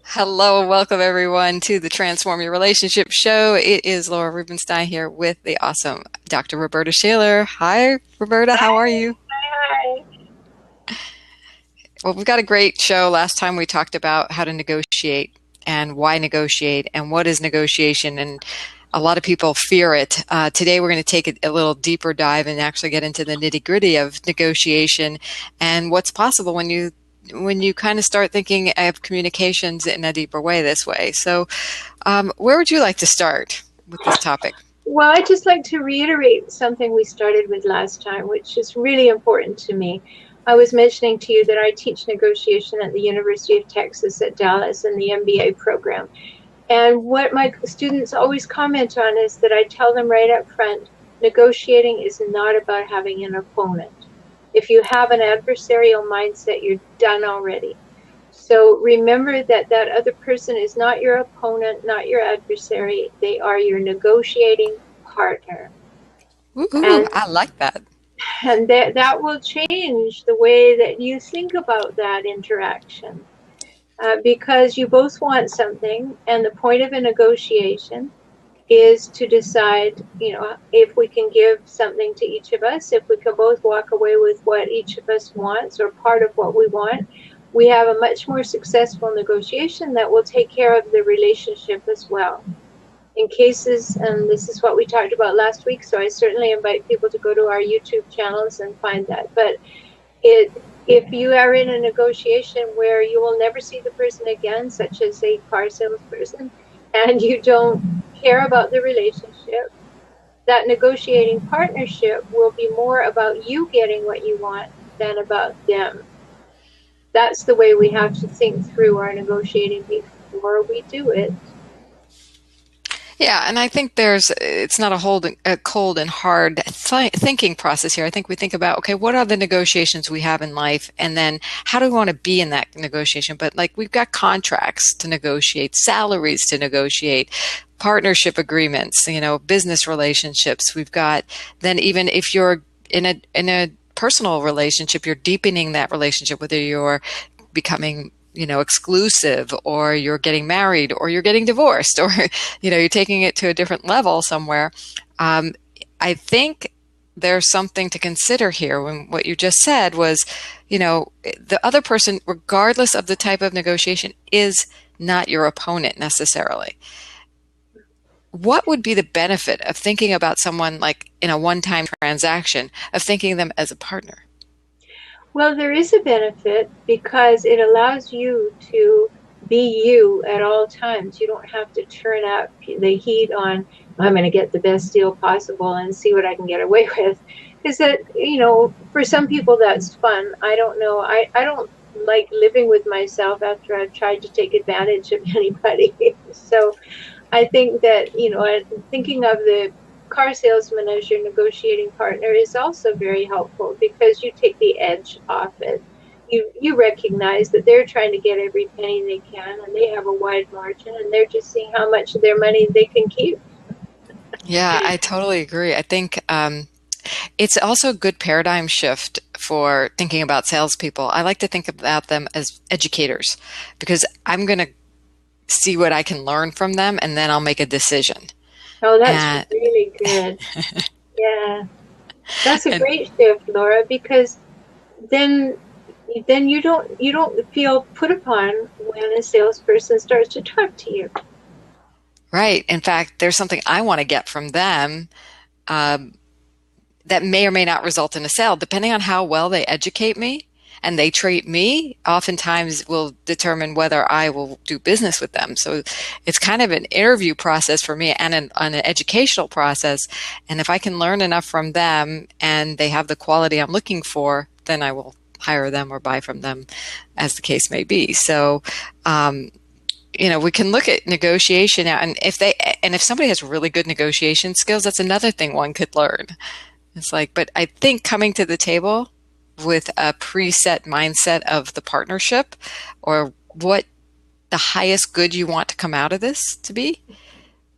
Hello, welcome everyone to the Transform Your Relationship show. It is Laura Rubenstein here with the awesome Dr. Rhoberta Shaler. Hi, Rhoberta, how are Hi, you? hi. Well, we've got a great show. Last time we talked about how to negotiate and why negotiate and what is negotiation, and a lot of people fear it. Today, we're going to take a little deeper dive and actually get into the nitty gritty of negotiation and what's possible when you kind of start thinking of communications in a deeper way this way. So, where would you like to start with this topic? Well, I'd just like to reiterate something we started with last time, which is really important to me. I was mentioning to you that I teach negotiation at the University of Texas at Dallas in the MBA program. And what my students always comment on is that I tell them right up front, negotiating is not about having an opponent. If you have an adversarial mindset, you're done already. So remember that that other person is not your opponent, not your adversary. They are your negotiating partner. Woohoo! And I like that. that will change the way that you think about that interaction. Because you both want something, and the point of a negotiation is to decide, if we can give something to each of us, if we can both walk away with what each of us wants or part of what we want, we have a much more successful negotiation that will take care of the relationship as well. In cases, and this is what we talked about last week, so I certainly invite people to go to our YouTube channels and find that. But it, if you are in a negotiation where you will never see the person again, such as a car salesperson, and you don't care about the relationship, that negotiating partnership will be more about you getting what you want than about them. That's the way we have to think through our negotiating before we do it. Yeah, and I think it's not a cold and hard thinking process here. I think we think about, okay, what are the negotiations we have in life? And then how do we want to be in that negotiation? But like we've got contracts to negotiate, salaries to negotiate, partnership agreements, business relationships. We've got, then even if you're in a personal relationship, you're deepening that relationship, whether you're becoming exclusive, or you're getting married, or you're getting divorced, or you're taking it to a different level somewhere. um, I think there's something to consider here when what you just said was, the other person, regardless of the type of negotiation, is not your opponent necessarily. What would be the benefit of thinking about someone like in a one-time transaction, of thinking of them as a partner? Well, there is a benefit because it allows you to be you at all times. You don't have to turn up the heat on, I'm going to get the best deal possible and see what I can get away with. Because that, for some people that's fun. I don't know. I don't like living with myself after I've tried to take advantage of anybody. So I think that, thinking of the car salesman as your negotiating partner is also very helpful because you take the edge off it. You recognize that they're trying to get every penny they can, and they have a wide margin, and they're just seeing how much of their money they can keep. Yeah, I totally agree. I think it's also a good paradigm shift for thinking about salespeople. I like to think about them as educators, because I'm going to see what I can learn from them, and then I'll make a decision. Oh, that's And, really good. Yeah, that's a and great shift, Laura, because then you don't feel put upon when a salesperson starts to talk to you. right. In fact, there's something I want to get from them, um, that may or may not result in a sale, depending on how well they educate me and they treat me, oftentimes will determine whether I will do business with them. So it's kind of an interview process for me, and an educational process. And if I can learn enough from them and they have the quality I'm looking for, then I will hire them or buy from them, as the case may be. So, we can look at negotiation now, and if somebody has really good negotiation skills, that's another thing one could learn. It's like, but I think coming to the table with a preset mindset of the partnership, or what the highest good you want to come out of this to be,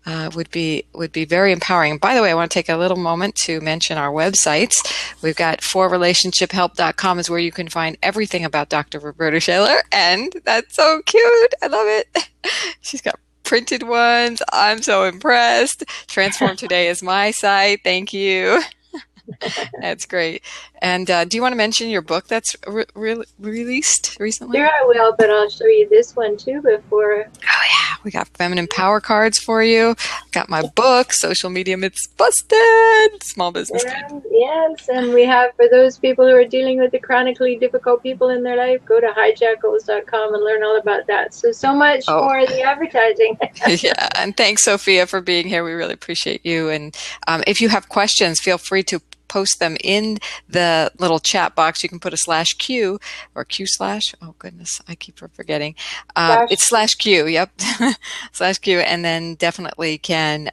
would be very empowering. By the way, I want to take a little moment to mention our websites. We've got forrelationshiphelp.com is where you can find everything about Dr. Rhoberta Shaler, and that's so cute. I love it. She's got printed ones. I'm so impressed. Transform Today is my site. Thank you. That's great. And do you want to mention your book that's released recently? There I will, but I'll show you this one too before. Oh yeah, we got feminine power cards for you. Got my book, Social Media Myths Busted, Small Business Guide. Yes, and we have, for those people who are dealing with the chronically difficult people in their life, go to hijackals.com and learn all about that. So much Oh, for the advertising. yeah. And thanks, Sophia, for being here. We really appreciate you. And if you have questions, feel free to post them in the little chat box. You can put a /Q or Q/. Oh goodness, I keep forgetting. It's /Q. Yep, /Q, and then definitely can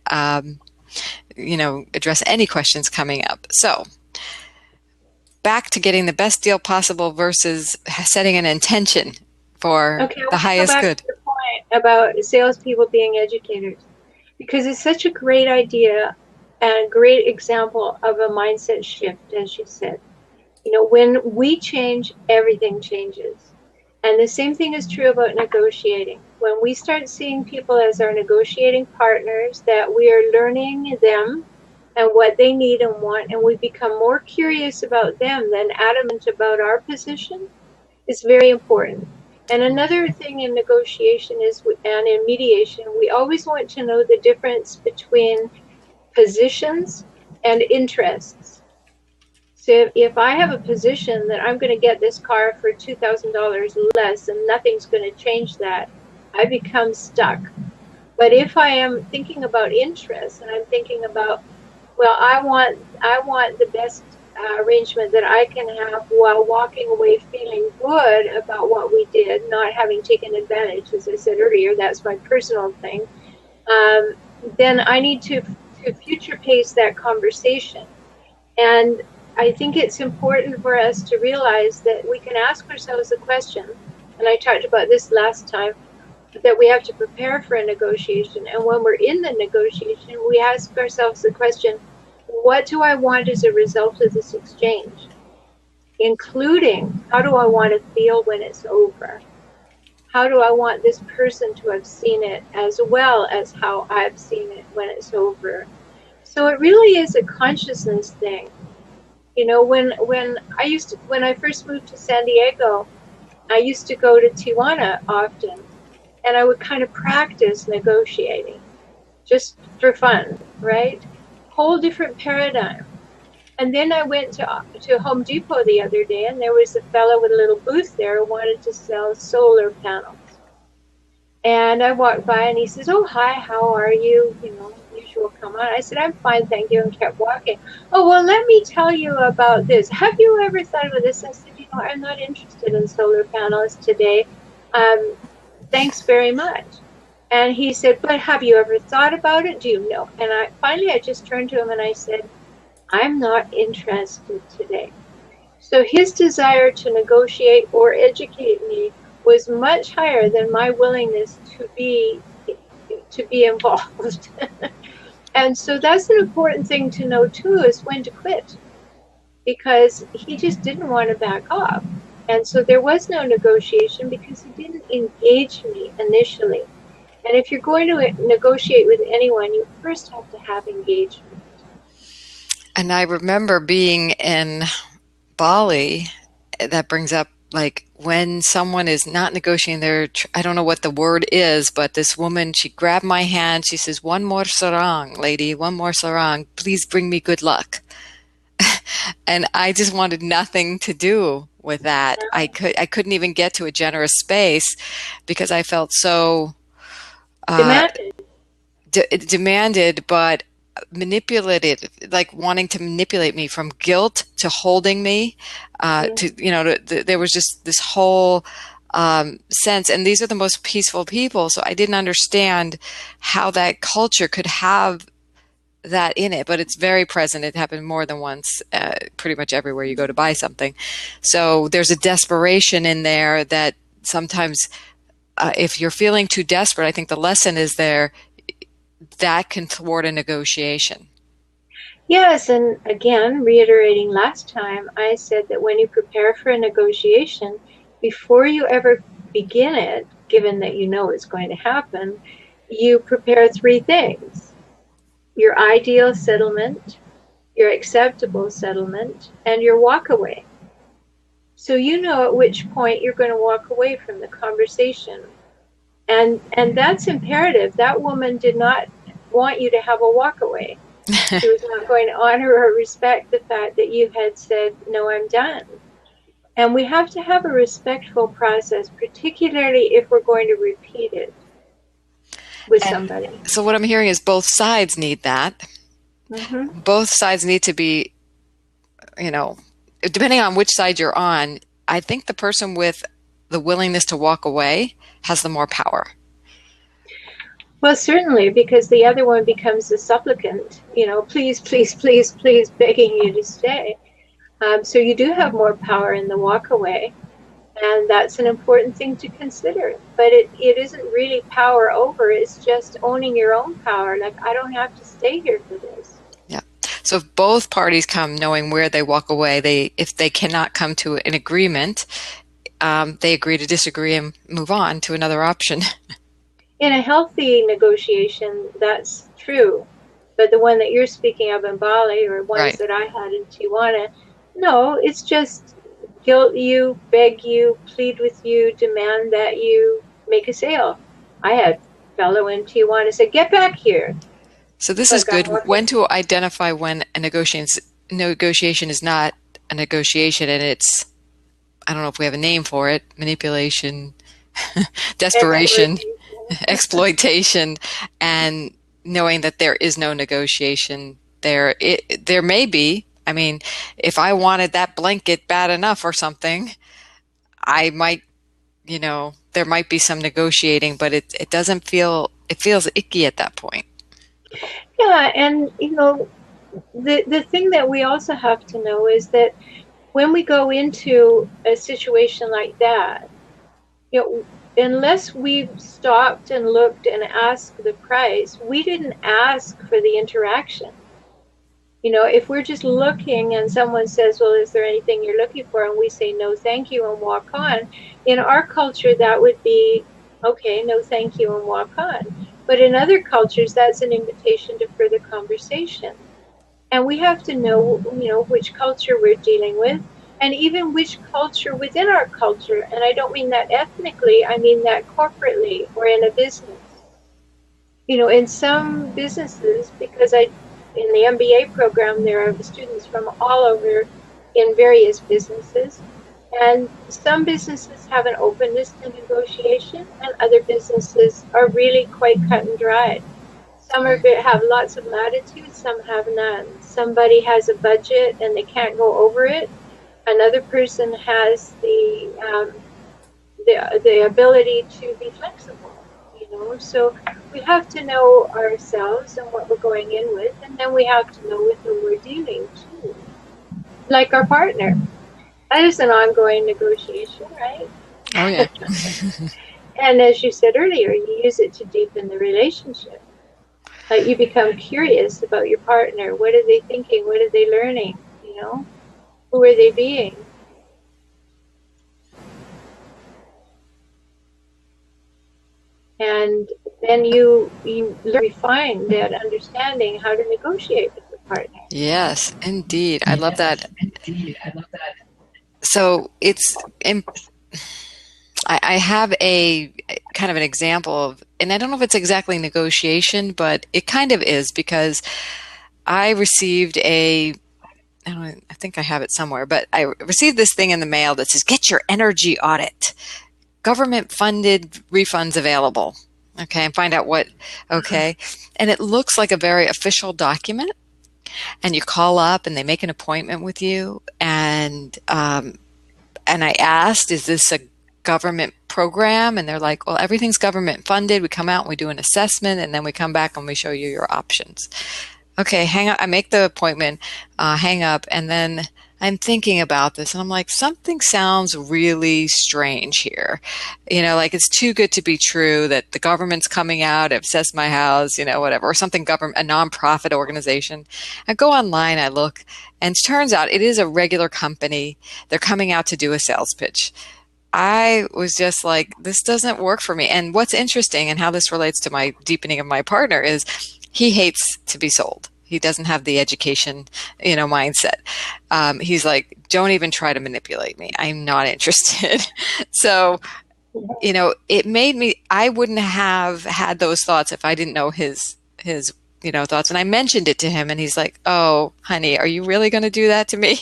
address any questions coming up. So back to getting the best deal possible versus setting an intention for the highest good. To the point about salespeople being educators, because it's such a great idea and a great example of a mindset shift, as you said. When we change, everything changes. And the same thing is true about negotiating. When we start seeing people as our negotiating partners, that we are learning them and what they need and want, and we become more curious about them than adamant about our position, is very important. And another thing in negotiation and in mediation, we always want to know the difference between positions and interests. So if I have a position that I'm going to get this car for $2,000 less and nothing's going to change that, I become stuck. But if I am thinking about interests and I'm thinking about, well, I want the best arrangement that I can have while walking away feeling good about what we did, not having taken advantage, as I said earlier, that's my personal thing, then I need to future pace that conversation. And I think it's important for us to realize that we can ask ourselves a question, and I talked about this last time, that we have to prepare for a negotiation. And when we're in the negotiation, we ask ourselves the question, what do I want as a result of this exchange? Including, how do I want to feel when it's over? How do I want this person to have seen it, as well as how I've seen it when it's over? So it really is a consciousness thing. When I first moved to San Diego, I used to go to Tijuana often, and I would kind of practice negotiating just for fun, right? Whole different paradigm. And then I went to Home Depot the other day, and there was a fellow with a little booth there who wanted to sell solar panels. And I walked by, and he says, "Oh, hi, how are you? Usual, come on." I said, "I'm fine, thank you," and kept walking. "Oh, well, let me tell you about this. Have you ever thought of this?" I said, "I'm not interested in solar panels today. Thanks very much." And he said, "But have you ever thought about it? Do you know?" And I just turned to him and I said, "I'm not interested today." So his desire to negotiate or educate me was much higher than my willingness to be involved. And so that's an important thing to know too, is when to quit, because he just didn't want to back off. And so there was no negotiation because he didn't engage me initially. And if you're going to negotiate with anyone, you first have to have engagement. And I remember being in Bali, that brings up, like, when someone is not negotiating, I don't know what the word is, but this woman, she grabbed my hand. She says, "One more sarang, lady, one more sarang. Please bring me good luck." And I just wanted nothing to do with that. I couldn't even get to a generous space because I felt so demanded, but manipulated, like wanting to manipulate me, from guilt to holding me, there was just this whole sense. And these are the most peaceful people, so I didn't understand how that culture could have that in it, but it's very present. It happened more than once, pretty much everywhere you go to buy something. So there's a desperation in there that sometimes, if you're feeling too desperate, I think the lesson is there, that can thwart a negotiation. Yes, and again, reiterating last time, I said that when you prepare for a negotiation, before you ever begin it, given that you know it's going to happen, you prepare three things: your ideal settlement, your acceptable settlement, and your walkaway. So you know at which point you're going to walk away from the conversation. And that's imperative. That woman did not want you to have a walkaway. She was not going to honor or respect the fact that you had said, no, I'm done. And we have to have a respectful process, particularly if we're going to repeat it with And somebody. so what I'm hearing is both sides need that. Mm-hmm. Both sides need to be, you know, depending on which side you're on, I think the person with the willingness to walk away has the more power. Well, certainly, because the other one becomes the supplicant, please, please, please, please, begging you to stay. So you do have more power in the walkaway, and that's an important thing to consider. But it isn't really power over, it's just owning your own power. Like, I don't have to stay here for this. Yeah. So if both parties come knowing where they walk away, if they cannot come to an agreement, they agree to disagree and move on to another option. In a healthy negotiation, that's true. But the one that you're speaking of in Bali, or ones Right. that I had in Tijuana, no, it's just guilt you, beg you, plead with you, demand that you make a sale. I had a fellow in Tijuana say, get back here. So this is Look, I'm good. working. When to identify when a negotiation is not a negotiation and it's, I don't know if we have a name for it, manipulation, desperation, Exploitation. exploitation, and knowing that there is no negotiation there. There may be. I mean, if I wanted that blanket bad enough or something, I might, there might be some negotiating, but it doesn't feel, it feels icky at that point. Yeah, and the thing that we also have to know is that when we go into a situation like that, you know, unless we've stopped and looked and asked the price, we didn't ask for the interaction. If we're just looking and someone says, well, is there anything you're looking for? And we say, no, thank you, and walk on. In our culture, that would be, okay, no, thank you, and walk on. But in other cultures, that's an invitation to further conversation. And we have to know, which culture we're dealing with, and even which culture within our culture. And I don't mean that ethnically, I mean that corporately or in a business. In some businesses, because in the MBA program, there are students from all over in various businesses. And some businesses have an openness to negotiation, and other businesses are really quite cut and dried. Some have lots of latitude, some have none. Somebody has a budget and they can't go over it. Another person has the ability to be flexible. So we have to know ourselves and what we're going in with, and then we have to know with whom we're dealing too. Like our partner. That is an ongoing negotiation, right? Oh, yeah. And as you said earlier, you use it to deepen the relationship. Like, you become curious about your partner. What are they thinking? What are they learning? Who are they being? And then you refine that understanding how to negotiate with your partner. Yes, indeed. I love that. So I have a kind of an example of, and I don't know if it's exactly negotiation, but it kind of is, because I received I don't know, I think I have it somewhere, but I received this thing in the mail that says, get your energy audit, government funded refunds available. Okay. And find out okay. And it looks like a very official document, and you call up and they make an appointment with you. And I asked, is this a government program? And they're like, well, everything's government funded. We come out and we do an assessment, and then we come back and we show you your options. Okay, hang up. I make the appointment, hang up, and then I'm thinking about this and I'm like, something sounds really strange here. Like it's too good to be true that the government's coming out, obsessed my house, whatever, or something government, a nonprofit organization. I go online, I look, and it turns out it is a regular company. They're coming out to do a sales pitch. I was just like, this doesn't work for me. And what's interesting and how this relates to my deepening of my partner is he hates to be sold. He doesn't have the education, mindset. He's like, don't even try to manipulate me. I'm not interested. So, it made me, I wouldn't have had those thoughts if I didn't know his, thoughts. And I mentioned it to him and he's like, oh, honey, are you really going to do that to me?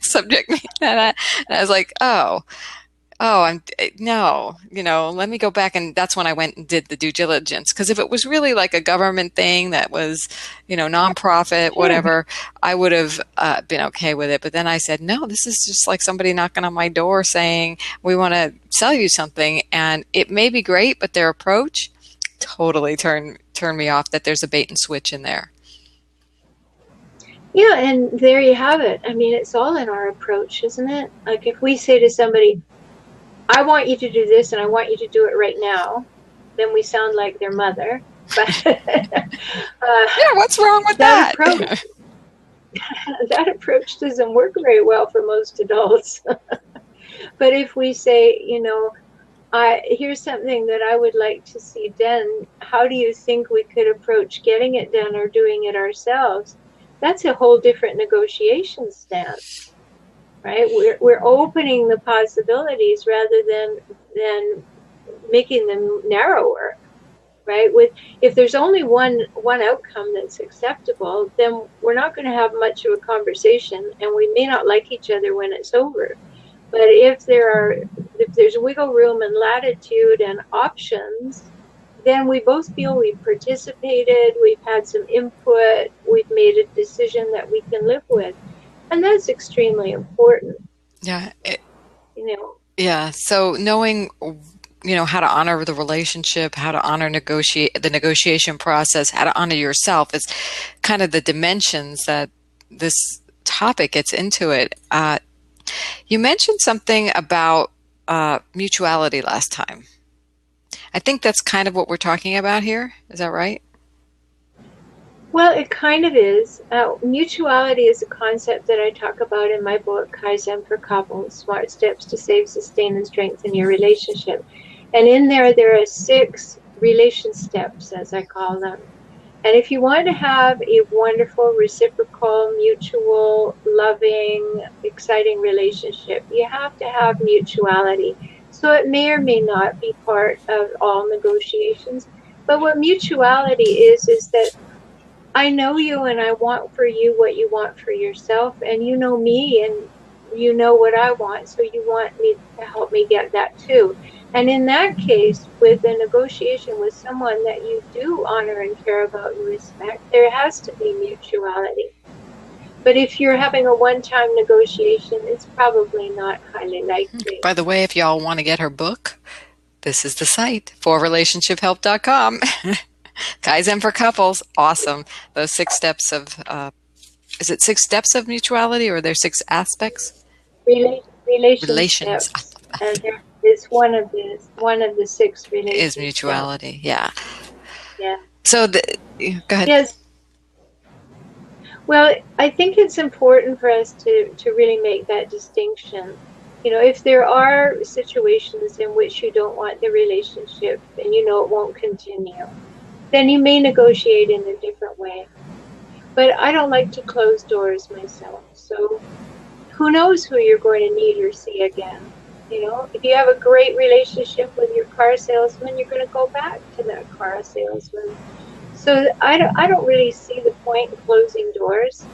Subject me. And I was like, oh, I'm no, let me go back. And that's when I went and did the due diligence. Because if it was really like a government thing that was, nonprofit, Sure. whatever, I would have been okay with it. But then I said, no, this is just like somebody knocking on my door saying, we want to sell you something. And it may be great, but their approach totally turn me off that there's a bait and switch in there. Yeah, and there you have it. I mean, it's all in our approach, isn't it? Like if we say to somebody, I want you to do this and I want you to do it right now, then we sound like their mother. But Yeah, what's wrong with that that? approach, that approach doesn't work very well for most adults. But if we say, here's something that I would like to see done, how do you think we could approach getting it done or doing it ourselves? That's a whole different negotiation stance. Right? We're opening the possibilities rather than making them narrower. Right? If there's only one outcome that's acceptable, then we're not going to have much of a conversation, and we may not like each other when it's over. But if there's wiggle room and latitude and options, then we both feel we've participated, we've had some input, we've made a decision that we can live with. And that's extremely important. Yeah. You know, Yeah. So knowing, how to honor the relationship, how to honor the negotiation process, how to honor yourself is kind of the dimensions that this topic gets into it. You mentioned something about mutuality last time. I think that's kind of what we're talking about here. Is that right? well, it kind of is. Mutuality is a concept that I talk about in my book, Kaizen for Couples, Smart Steps to Save, Sustain, and Strengthen Your Relationship. And in there are 6 relation steps, as I call them. And if you want to have a wonderful, reciprocal, mutual, loving, exciting relationship, you have to have mutuality. So it may or may not be part of all negotiations. But what mutuality is that I know you and I want for you what you want for yourself, and you know me and you know what I want, so you want me to help me get that too. And in that case, with a negotiation with someone that you do honor and care about and respect, there has to be mutuality. But if you're having a one-time negotiation, it's probably not highly likely. By the way, if y'all want to get her book, this is the site, forrelationshiphelp.com. Kaizen for couples. Awesome. Those 6 steps of, is it 6 steps of mutuality or are there 6 aspects? Relations. Relationships, and there is one of the 6 Is relationships. mutuality. Yeah. Yeah. So go ahead. Yes. Well, I think it's important for us to really make that distinction. If there are situations in which you don't want the relationship and you know it won't continue, then you may negotiate in a different way. But I don't like to close doors myself. So who knows who you're going to meet or see again. If you have a great relationship with your car salesman, you're going to go back to that car salesman. So I don't really see the point in closing doors,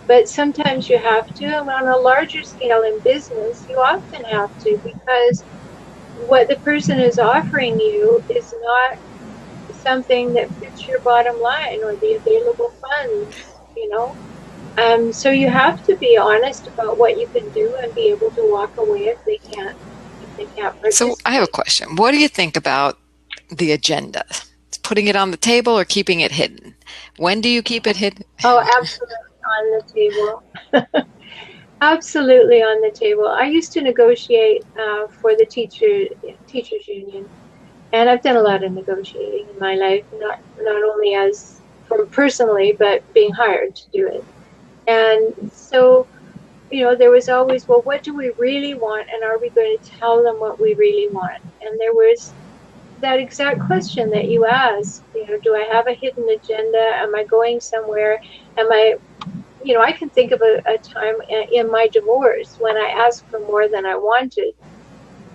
but sometimes you have to. And on a larger scale in business, you often have to, because what the person is offering you is not something that fits your bottom line or the available funds. So you have to be honest about what you can do and be able to walk away if they can't participate. So I have a question. What do you think about the agenda? Putting it on the table or keeping it hidden? When do you keep it hidden? Oh, absolutely on the table. Absolutely on the table. I used to negotiate for the teachers union, and I've done a lot of negotiating in my life, not only as from personally, but being hired to do it. And so, there was always, well, what do we really want, and are we going to tell them what we really want? And there was that exact question that you asked. Do I have a hidden agenda? Am I going somewhere? Am I I can think of a time in my divorce when I asked for more than I wanted,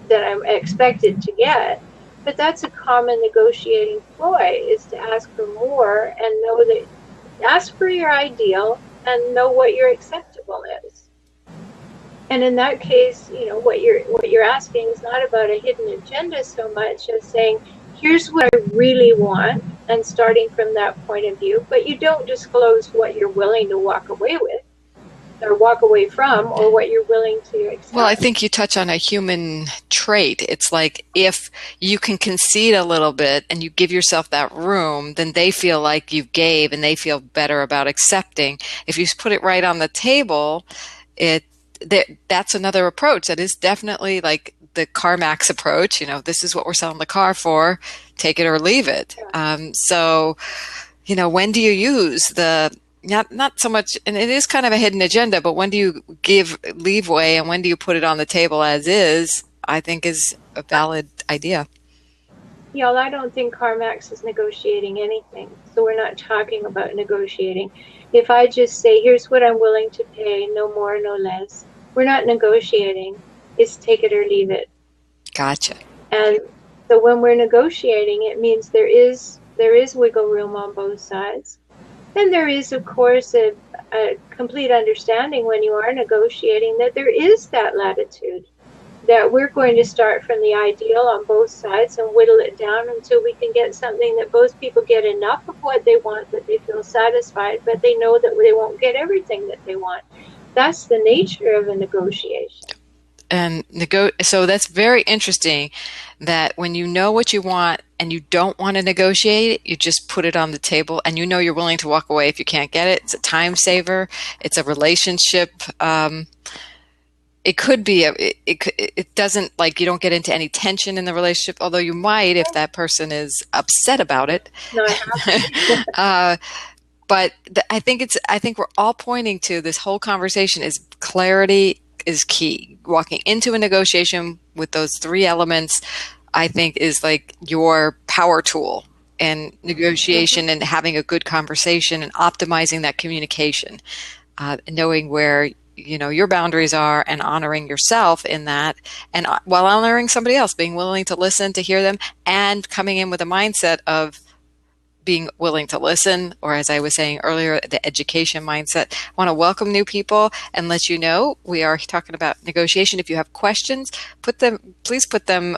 that I'm expected to get. But that's a common negotiating ploy, is to ask for more and know that, ask for your ideal and know what your acceptable is. And in that case, what you're asking is not about a hidden agenda so much as saying, here's what I really want, and starting from that point of view. But you don't disclose what you're willing to walk away with, or walk away from, or what you're willing to accept. Well, I think you touch on a human trait. It's like if you can concede a little bit and you give yourself that room, then they feel like you gave and they feel better about accepting. If you put it right on the table, that's another approach. That is definitely like the CarMax approach. This is what we're selling the car for. Take it or leave it. So, when do you use the not so much, and it is kind of a hidden agenda, but when do you give leeway and when do you put it on the table as is, I think is a valid idea. Yeah, well, I don't think CarMax is negotiating anything. So we're not talking about negotiating. If I just say, here's what I'm willing to pay, no more, no less, we're not negotiating. It's take it or leave it. Gotcha. And so when we're negotiating, it means there is wiggle room on both sides. And there is, of course, a complete understanding when you are negotiating that there is that latitude, that we're going to start from the ideal on both sides and whittle it down until we can get something that both people get enough of what they want, that they feel satisfied, but they know that they won't get everything that they want. That's the nature of a negotiation. And so that's very interesting, that when you know what you want and you don't want to negotiate it, you just put it on the table and you're willing to walk away if you can't get it. It's a time saver. It's a relationship. It could be, it doesn't, like, you don't get into any tension in the relationship, although you might if that person is upset about it. No, But I think we're all pointing to this whole conversation is clarity is key. Walking into a negotiation with those three elements, I think, is like your power tool in negotiation and having a good conversation and optimizing that communication, knowing where your boundaries are and honoring yourself in that, and while honoring somebody else, being willing to listen, to hear them, and coming in with a mindset of being willing to listen, or as I was saying earlier, the education mindset. I want to welcome new people and let you know we are talking about negotiation. If you have questions, please put them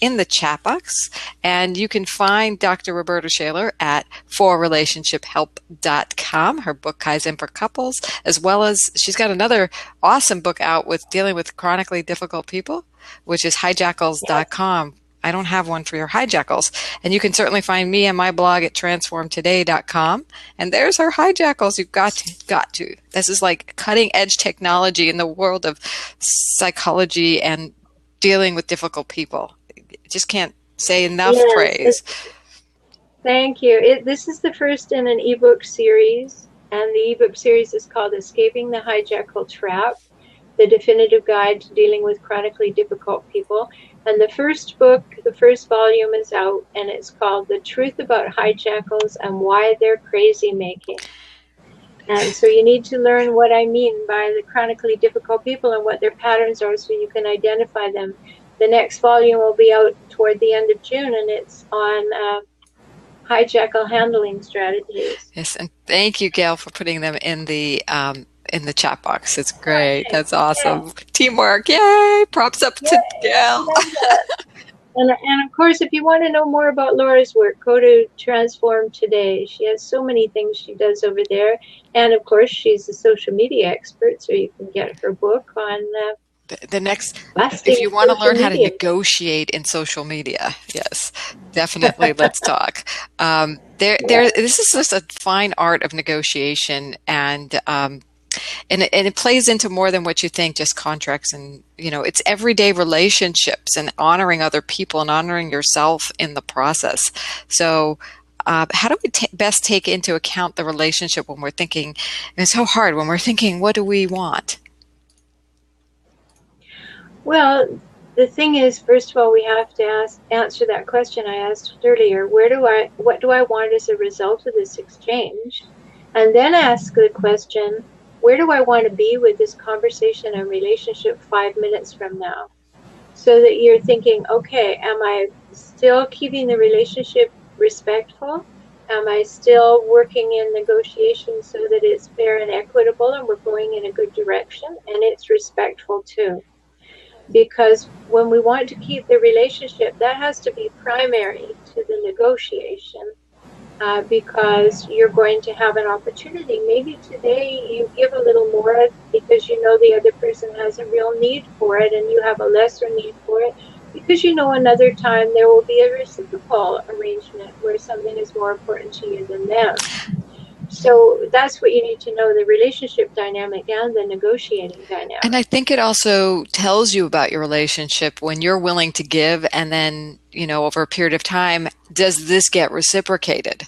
in the chat box, and you can find Dr. Rhoberta Shaler at forrelationshiphelp.com. Her book Kaizen for Couples, as well as she's got another awesome book out with dealing with chronically difficult people, which is hijackals.com. I don't have one for your hijackals. And you can certainly find me and my blog at transformtoday.com. And there's our hijackals. You've got to. This is like cutting edge technology in the world of psychology and dealing with difficult people. Just can't say enough praise. Thank you. This is the first in an ebook series. And the ebook series is called Escaping the Hijackal Trap, the definitive guide to dealing with chronically difficult people. And the first book, the first volume is out, and it's called The Truth About Hijackals and Why They're Crazy Making. And so you need to learn what I mean by the chronically difficult people and what their patterns are so you can identify them. The next volume will be out toward the end of June, and it's on hijackal handling strategies. Yes, and thank you, Gail, for putting them in the chat box. It's great. That's awesome. Yeah. Teamwork. Yay. Props up to Gail. And of course, if you want to know more about Laura's work, go to Transform Today. She has so many things she does over there. And of course, she's a social media expert, so you can get her book on the next, if you want to learn how to negotiate in social media. Yes, definitely. Let's talk. This is just a fine art of negotiation, and And it plays into more than what you think, just contracts and, it's everyday relationships and honoring other people and honoring yourself in the process. So, how do we best take into account the relationship when we're thinking, and it's so hard when we're thinking, what do we want? Well, the thing is, first of all, we have to answer that question I asked earlier. What do I want as a result of this exchange? And then ask the question, where do I want to be with this conversation and relationship 5 minutes from now? So that you're thinking, okay, am I still keeping the relationship respectful? Am I still working in negotiation so that it's fair and equitable and we're going in a good direction and it's respectful too? Because when we want to keep the relationship, that has to be primary to the negotiation, because you're going to have an opportunity. Maybe today you give a little more because you know the other person has a real need for it and you have a lesser need for it, because you know another time there will be a reciprocal arrangement where something is more important to you than them. So that's what you need to know, the relationship dynamic and the negotiating And I dynamic. think it also tells you about your relationship when you're willing to give, and then, over a period of time, does this get reciprocated?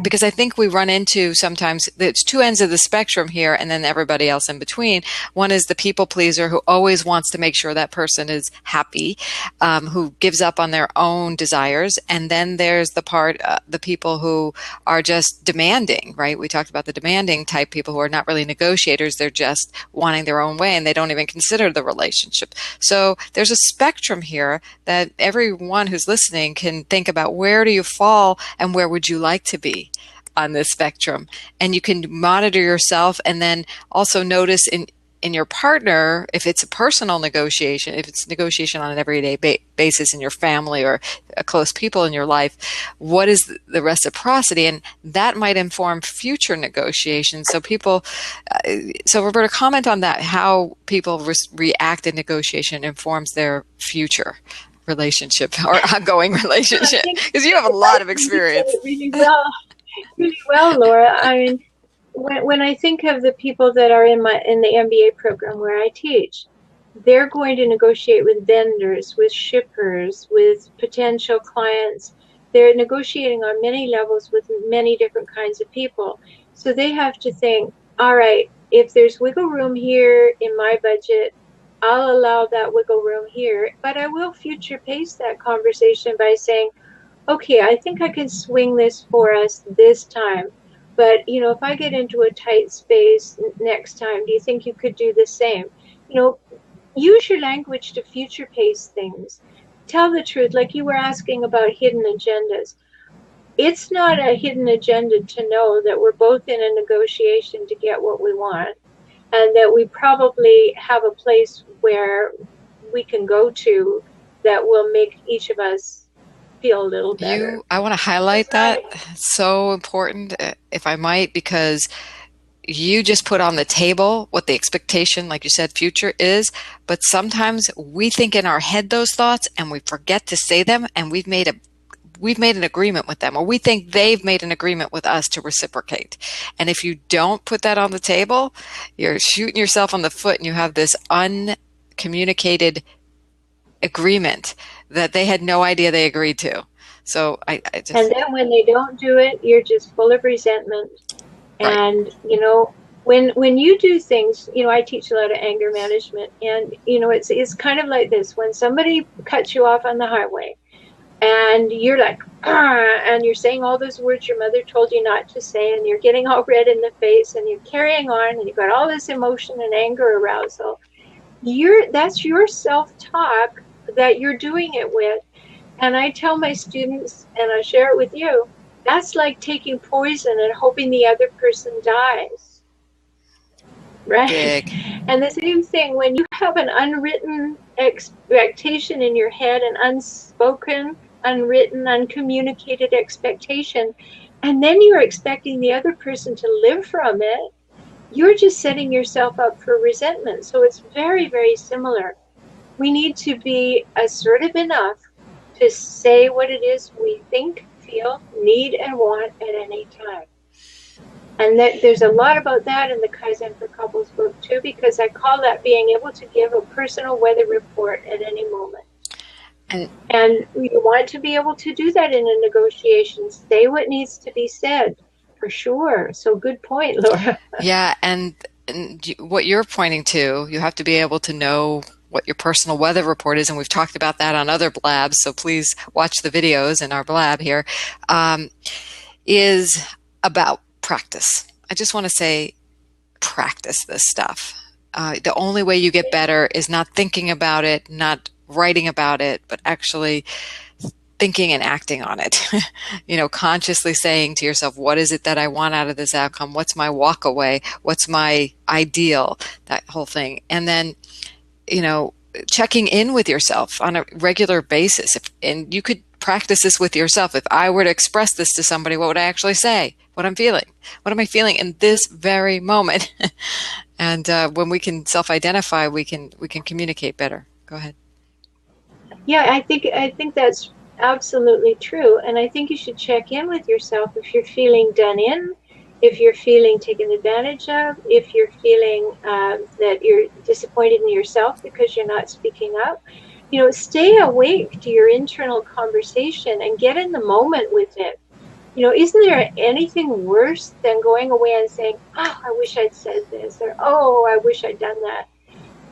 Because I think we run into sometimes it's two ends of the spectrum here and then everybody else in between. One is the people pleaser who always wants to make sure that person is happy, who gives up on their own desires. And then there's the people who are just demanding, right? We talked about the demanding type people who are not really negotiators. They're just wanting their own way and they don't even consider the relationship. So there's a spectrum here that everyone who's listening can think about, where do you fall and where would you like to be on this spectrum? And you can monitor yourself and then also notice in your partner, if it's a personal negotiation, if it's negotiation on an everyday basis in your family or close people in your life, what is the reciprocity? And that might inform future negotiations. So Rhoberta, comment on that, how people react in negotiation informs their future relationship or ongoing Well, I relationship, think because you have a I lot of think you said experience. it really well, Laura. I mean, when I think of the people that are in the MBA program where I teach, they're going to negotiate with vendors, with shippers, with potential clients. They're negotiating on many levels with many different kinds of people. So they have to think, all right, if there's wiggle room here in my budget, I'll allow that wiggle room here, but I will future pace that conversation by saying, okay, I think I can swing this for us this time. But, if I get into a tight space next time, do you think you could do the same? Use your language to future pace things. Tell the truth, like you were asking about hidden agendas. It's not a hidden agenda to know that we're both in a negotiation to get what we want, and that we probably have a place where we can go to that will make each of us feel a little better. I want to It's highlight not. that. It's so important, if I might, because you just put on the table what the expectation, like you said, future is. But sometimes we think in our head those thoughts and we forget to say them, and we've made an agreement with them, or we think they've made an agreement with us to reciprocate. And if you don't put that on the table, you're shooting yourself on the foot, and you have this uncommunicated agreement that they had no idea they agreed to. So I And just, then when they don't do it, you're just full of resentment. right. And when you do things, I teach a lot of anger management, and it's kind of like this: when somebody cuts you off on the highway, and you're like, and you're saying all those words your mother told you not to say, and you're getting all red in the face, and you're carrying on, and you've got all this emotion and anger arousal. That's your self-talk that you're doing it with. And I tell my students, and I share it with you, that's like taking poison and hoping the other person dies, right? Big. And the same thing, when you have an unwritten expectation in your head, an unspoken, unwritten, uncommunicated expectation, and then you're expecting the other person to live from it, you're just setting yourself up for resentment. So it's very, very similar. We need to be assertive enough to say what it is we think, feel, need, and want at any time. And there's a lot about that in the Kaizen for Couples book too, because I call that being able to give a personal weather report at any moment. And you want to be able to do that in a negotiation. Say what needs to be said, for sure. So good point, Laura. Yeah, and what you're pointing to, you have to be able to know what your personal weather report is, and we've talked about that on other blabs, so please watch the videos in our blab here, is about practice. I just want to say practice this stuff. The only way you get better is not thinking about it, not writing about it, but actually thinking and acting on it. Consciously saying to yourself, what is it that I want out of this outcome? What's my walk away? What's my ideal? That whole thing. And then, checking in with yourself on a regular basis. And you could practice this with yourself. If I were to express this to somebody, what would I actually say? What I'm feeling? What am I feeling in this very moment? And when we can self-identify, we can communicate better. Go ahead. Yeah, I think that's absolutely true. And I think you should check in with yourself if you're feeling done in, if you're feeling taken advantage of, if you're feeling that you're disappointed in yourself because you're not speaking up. Stay awake to your internal conversation and get in the moment with it. Isn't there anything worse than going away and saying, oh, I wish I'd said this, or, oh, I wish I'd done that?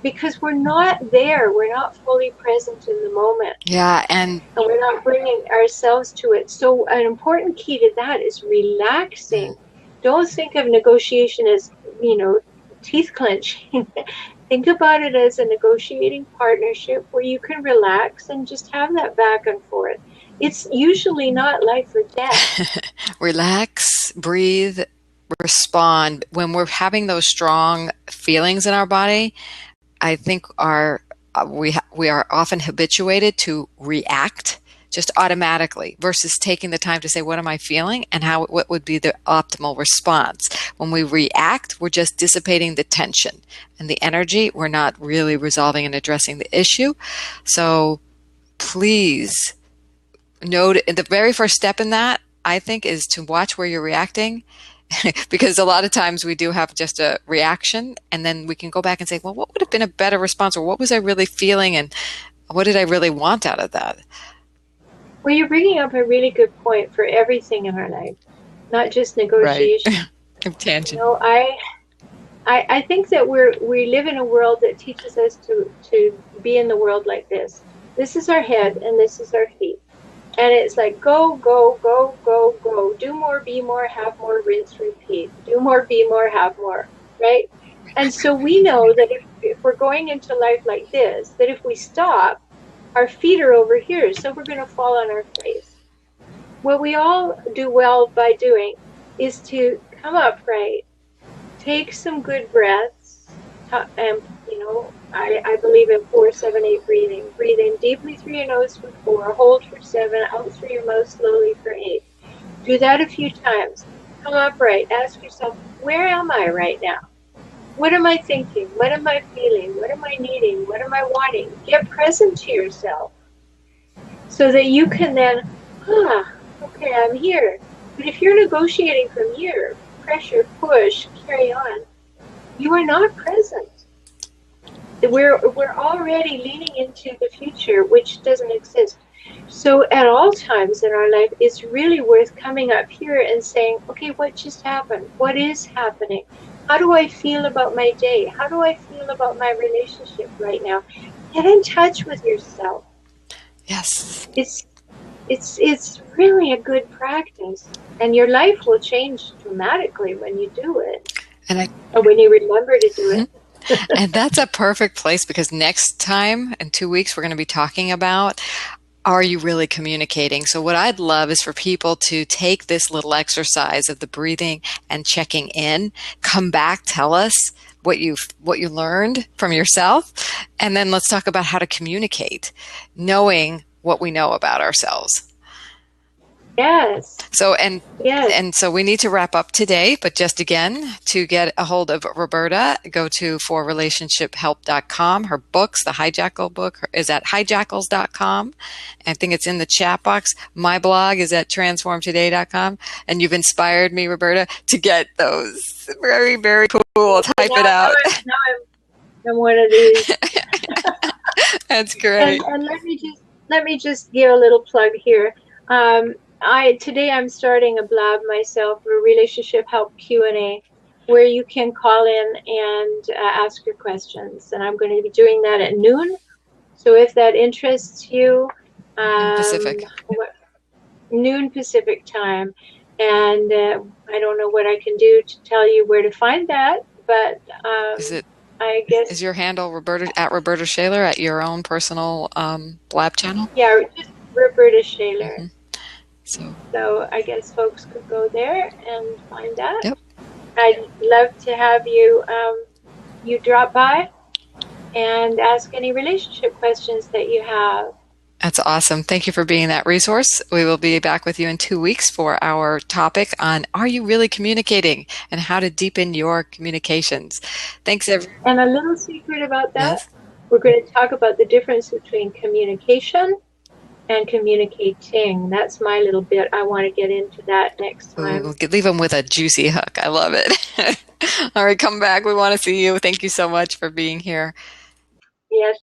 Because we're not there. We're not fully present in the moment. Yeah, and we're not bringing ourselves to it. So an important key to that is relaxing. Don't think of negotiation as, teeth clenching. Think about it as a negotiating partnership where you can relax and just have that back and forth. It's usually not life or death. Relax, breathe, respond. When we're having those strong feelings in our body, I think we are often habituated to react just automatically versus taking the time to say, what am I feeling and what would be the optimal response? When we react, we're just dissipating the tension and the energy. We're not really resolving and addressing the issue. So please note the very first step in that, I think, is to watch where you're reacting. Because a lot of times we do have just a reaction, and then we can go back and say, well, what would have been a better response, or what was I really feeling, and what did I really want out of that? Well, you're bringing up a really good point for everything in our life, not just negotiation. Right. Tangent. I think that we live in a world that teaches us to be in the world like this. This is our head, and this is our feet. And it's like, go, go, go, go, go. Do more, be more, have more, rinse, repeat. Do more, be more, have more, right? And so we know that if we're going into life like this, that if we stop, our feet are over here, so we're going to fall on our face. What we all do well by doing is to come upright, take some good breaths, and I believe in 4-7-8 breathing. Breathe in deeply through your nose for 4, hold for 7, out through your mouth slowly for 8. Do that a few times. Come upright. Ask yourself, where am I right now? What am I thinking? What am I feeling? What am I needing? What am I wanting? Get present to yourself so that you can then, okay, I'm here. But if you're negotiating from here, pressure, push, carry on, you are not present. We're already leaning into the future, which doesn't exist. So at all times in our life, it's really worth coming up here and saying, okay, what just happened? What is happening? How do I feel about my day? How do I feel about my relationship right now? Get in touch with yourself. Yes. It's really a good practice. And your life will change dramatically when you do it. Or when you remember to do it. And that's a perfect place, because next time in 2 weeks, we're going to be talking about, are you really communicating? So what I'd love is for people to take this little exercise of the breathing and checking in, come back, tell us what you learned from yourself, and then let's talk about how to communicate, knowing what we know about ourselves. Yes. So and Yes. and so we need to wrap up today, but just again, to get a hold of Rhoberta, go to forrelationshiphelp.com. Her books, the Hijackal book is at hijackals.com. I think it's in the chat box. My blog is at transformtoday.com. And you've inspired me, Rhoberta, to get those. Very, very cool. I'll Okay, type it out. I'm one of these. That's And great. let me just give a little plug here. Today I'm starting a blab myself, a relationship help Q&A, where you can call in and ask your questions. And I'm going to be doing that at noon. So if that interests you, In um, Pacific. noon Pacific time. And I don't know what I can do to tell you where to find that, but Is it I is guess, your handle Rhoberta at Rhoberta Shaler at your own personal blab channel? yeah, just Rhoberta Shaler. Mm-hmm. So, So I guess folks could go there and find that. yep. I'd love to have you you drop by and ask any relationship questions that you have. That's awesome. Thank you for being that resource. We will be back with you in 2 weeks for our topic on Are You Really Communicating and how to deepen your communications. Thanks, everyone. And a little secret about that, Yes. we're going to talk about the difference between communication and communicating. That's my little bit. I want to get into that next Ooh, time. we'll leave them with a juicy hook. I love it. All right, come back. We want to see you. Thank you so much for being here. Yes.